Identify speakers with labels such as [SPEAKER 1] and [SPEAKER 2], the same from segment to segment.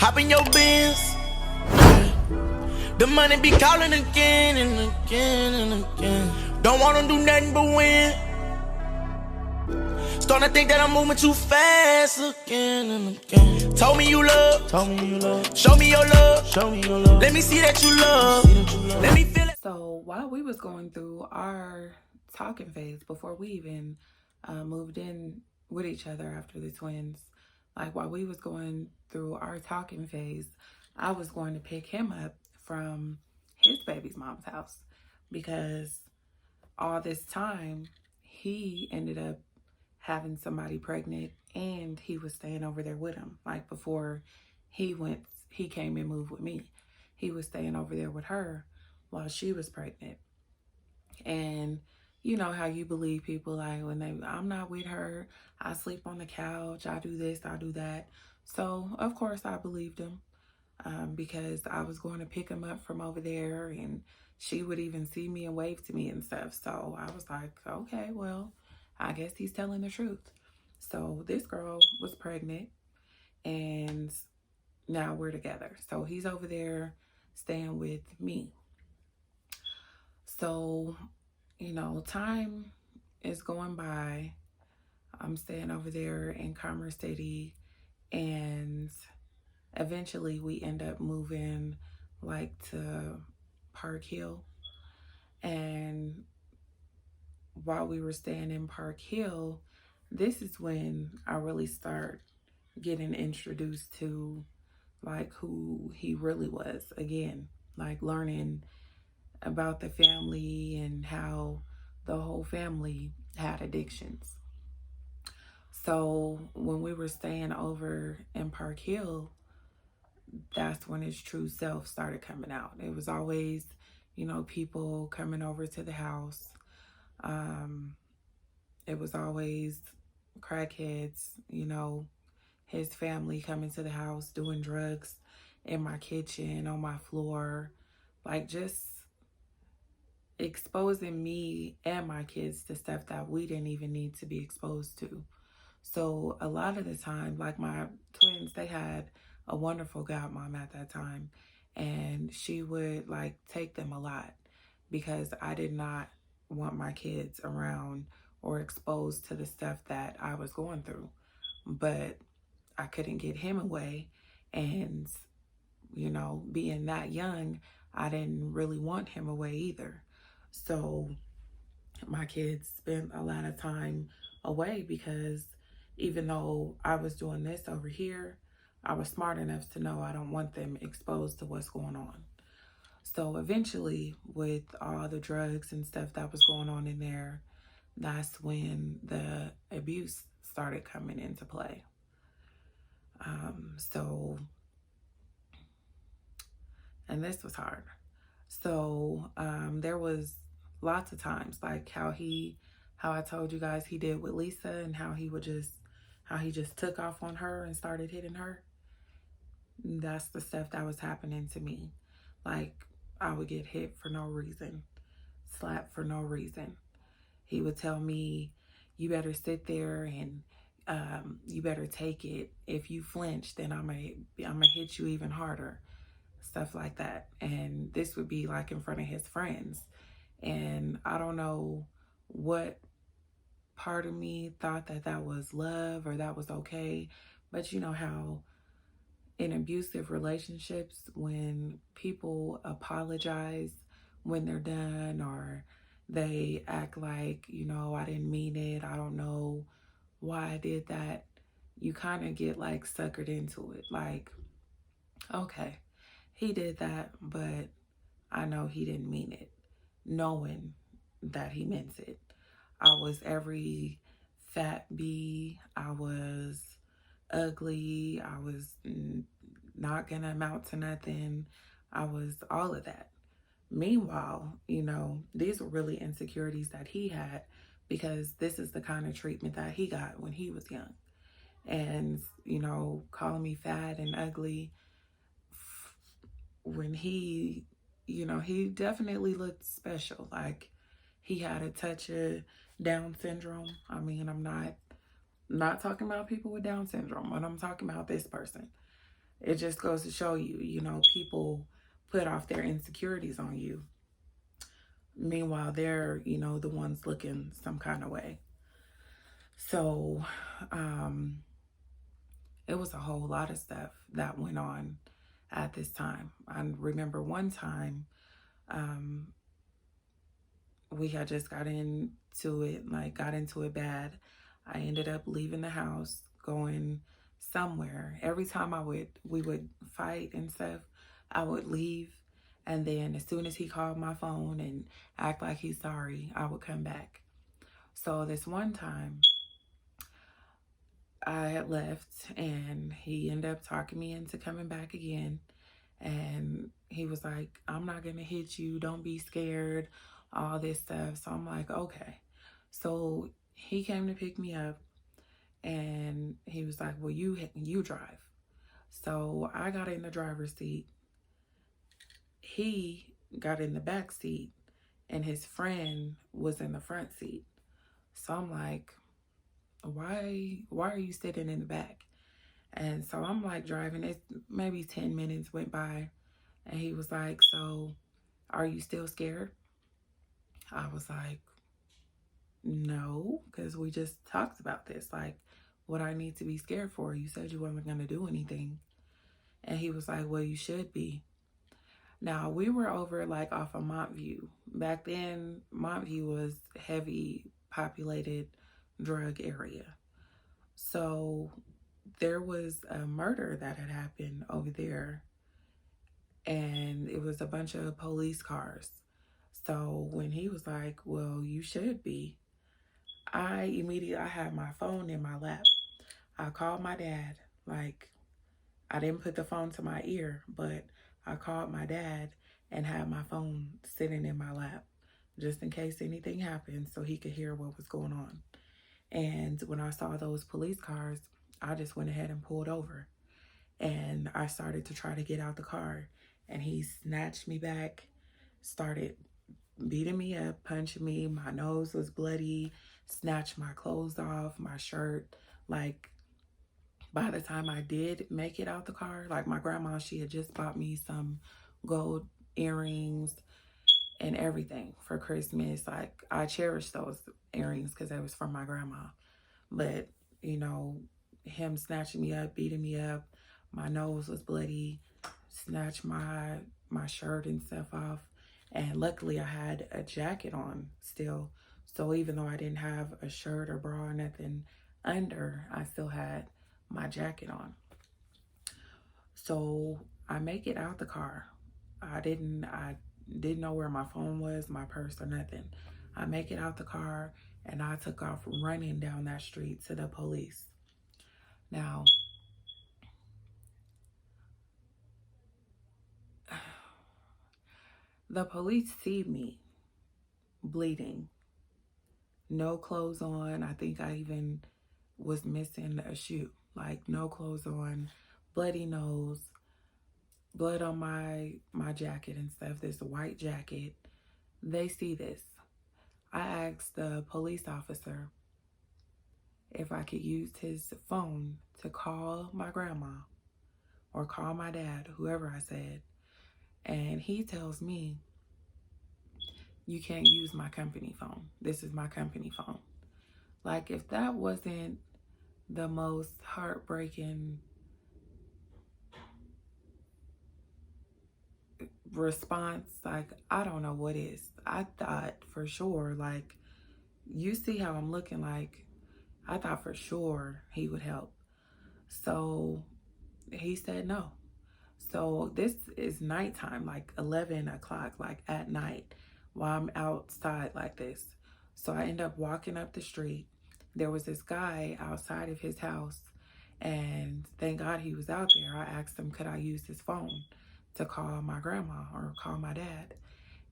[SPEAKER 1] Hop in your Benz. The money be calling again and again and again. Don't wanna do nothing but win. Starting to think that I'm moving too fast again and again. Told me you love. Show me your love. Let me see that you love. Let me feel it.
[SPEAKER 2] So while we was going through our talking phase before we even moved in with each other after the twins, like while we was going through our talking phase, I was going to pick him up from his baby's mom's house because all this time he ended up having somebody pregnant and he was staying over there with him. Like before he came and moved with me. He was staying over there with her while she was pregnant. And you know how you believe people, like I'm not with her, I sleep on the couch, I do this, I do that. So of course I believed him because I was going to pick him up from over there and she would even see me and wave to me and stuff. So I was like, okay, well, I guess he's telling the truth. So this girl was pregnant and now we're together. So he's over there staying with me. So, you know, time is going by. I'm staying over there in Commerce City and eventually we end up moving like to Park Hill. And while we were staying in Park Hill, this is when I really start getting introduced to like who he really was again, like learning about the family and how the whole family had addictions. So when we were staying over in Park Hill, that's when his true self started coming out. It was always, you know, people coming over to the house. It was always crackheads, you know, his family coming to the house, doing drugs in my kitchen, on my floor, like just exposing me and my kids to stuff that we didn't even need to be exposed to. So a lot of the time, like my twins, they had a wonderful godmom at that time, and she would like take them a lot because I did not want my kids around or exposed to the stuff that I was going through. But I couldn't get him away, and you know, being that young, I didn't really want him away either. So my kids spent a lot of time away because even though I was doing this over here, I was smart enough to know I don't want them exposed to what's going on. So eventually, with all the drugs and stuff that was going on in there, that's when the abuse started coming into play. And this was hard. So there was lots of times like how I told you guys he did with Lisa and how he just took off on her and started hitting her. That's the stuff that was happening to me. Like I would get hit for no reason, slapped for no reason. He would tell me, you better sit there and you better take it. If you flinch, then I'm gonna hit you even harder. Stuff like that. And this would be like in front of his friends. And I don't know what part of me thought that that was love or that was okay. But you know how in abusive relationships, when people apologize when they're done or they act like, you know, I didn't mean it, I don't know why I did that, you kind of get like suckered into it. Like, okay, he did that, but I know he didn't mean it, knowing that he meant it. I was every fat bee. I was ugly. I was not gonna amount to nothing. I was all of that. Meanwhile, you know, these were really insecurities that he had because this is the kind of treatment that he got when he was young. And, you know, calling me fat and ugly when he, you know, he definitely looked special. Like he had a touch of Down syndrome. I mean, I'm not talking about people with Down syndrome, but I'm talking about this person. it just goes to show you, you know, people put off their insecurities on you. Meanwhile, they're, you know, the ones looking some kind of way. So, it was a whole lot of stuff that went on at this time. I remember one time, um, we had just got into it bad. I ended up leaving the house, going somewhere. Every time we would fight and stuff, I would leave. And then as soon as he called my phone and act like he's sorry, I would come back. So this one time I had left and he ended up talking me into coming back again. And he was like, I'm not going to hit you. Don't be scared. All this stuff. So I'm like, okay. So he came to pick me up and he was like, well, you drive. So I got in the driver's seat. He got in the back seat and his friend was in the front seat. So I'm like, why are you sitting in the back? And so I'm like driving. It maybe 10 minutes went by and he was like, so are you still scared? I was like, no, because we just talked about this. Like, what I need to be scared for? You said you weren't going to do anything. And he was like, well, you should be. Now, we were over like off of Montview. Back then, Montview was heavy populated drug area. So there was a murder that had happened over there. And it was a bunch of police cars. So when he was like, well, you should be, I had my phone in my lap. I called my dad. Like, I didn't put the phone to my ear, but I called my dad and had my phone sitting in my lap just in case anything happened so he could hear what was going on. And when I saw those police cars, I just went ahead and pulled over. And I started to try to get out the car. And he snatched me back, started beating me up, punching me. My nose was bloody, snatched my clothes off, my shirt. Like, by the time I did make it out the car, like my grandma, she had just bought me some gold earrings and everything for Christmas. Like, I cherish those earrings because they was from my grandma. But, you know, him snatching me up, beating me up, my nose was bloody, snatched my shirt and stuff off. And luckily I had a jacket on still. So even though I didn't have a shirt or bra or nothing under, I still had my jacket on. So I make it out the car. I didn't know where my phone was, my purse or nothing. I make it out the car and I took off running down that street to the police. Now, the police see me bleeding, no clothes on. I think I even was missing a shoe, like no clothes on, bloody nose, blood on my jacket and stuff, this white jacket. They see this. I asked the police officer if I could use his phone to call my grandma or call my dad, whoever I said. And he tells me, you can't use my company phone. This is my company phone. Like, if that wasn't the most heartbreaking response, like, I don't know what is. I thought for sure, like, you see how I'm looking, like, I thought for sure he would help. So he said no. So this is nighttime, like 11 o'clock, like at night, while I'm outside like this. So I end up walking up the street. There was this guy outside of his house, and thank God he was out there. I asked him, could I use his phone to call my grandma or call my dad?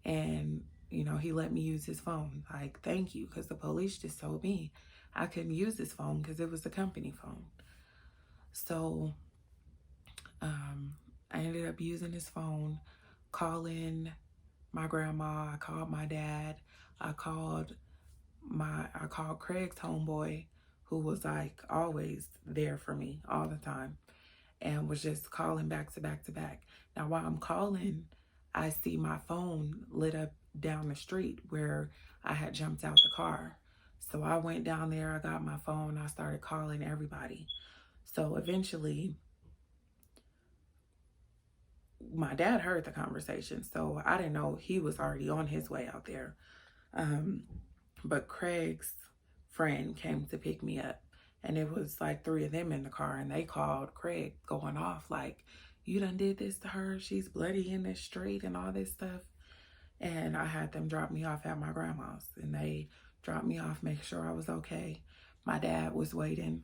[SPEAKER 2] And, you know, he let me use his phone. Like, thank you, because the police just told me I couldn't use his phone because it was a company phone. So I ended up using his phone, calling my grandma. I called my dad. I called Craig's homeboy, who was like always there for me all the time. and was just calling back to back to back. Now, while I'm calling, I see my phone lit up down the street where I had jumped out the car. So I went down there, I got my phone, I started calling everybody. So eventually, my dad heard the conversation, so I didn't know he was already on his way out there. But Craig's friend came to pick me up, and it was like 3 of them in the car, and they called Craig going off like, you done did this to her, she's bloody in the street and all this stuff. And I had them drop me off at my grandma's, and they dropped me off, make sure I was okay. My dad was waiting,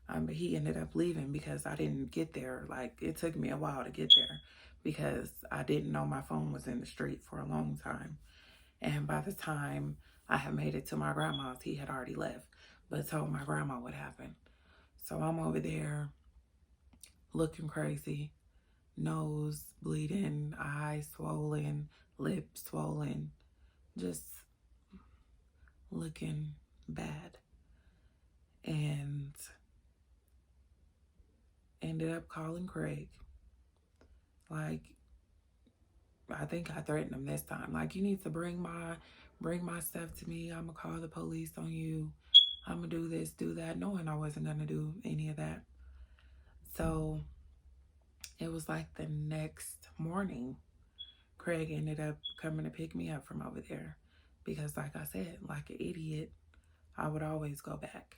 [SPEAKER 2] but he ended up leaving because I didn't get there. Like, it took me a while to get there because I didn't know my phone was in the street for a long time. And by the time I had made it to my grandma's, he had already left, but told my grandma what happened. So I'm over there looking crazy, nose bleeding, eyes swollen, lips swollen, just looking bad. And ended up calling Craig. Like, I think I threatened him this time. Like, you need to bring my stuff to me. I'm gonna call the police on you. I'm gonna do this, do that, knowing I wasn't gonna do any of that. So it was like the next morning, Craig ended up coming to pick me up from over there because, like I said, like an idiot, I would always go back.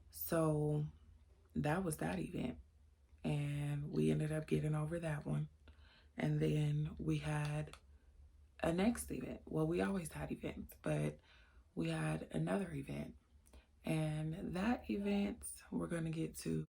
[SPEAKER 2] So that was that event, and we ended up getting over that one. And then we had a next event. Well, we always had events, but we had another event. And that event we're going to get to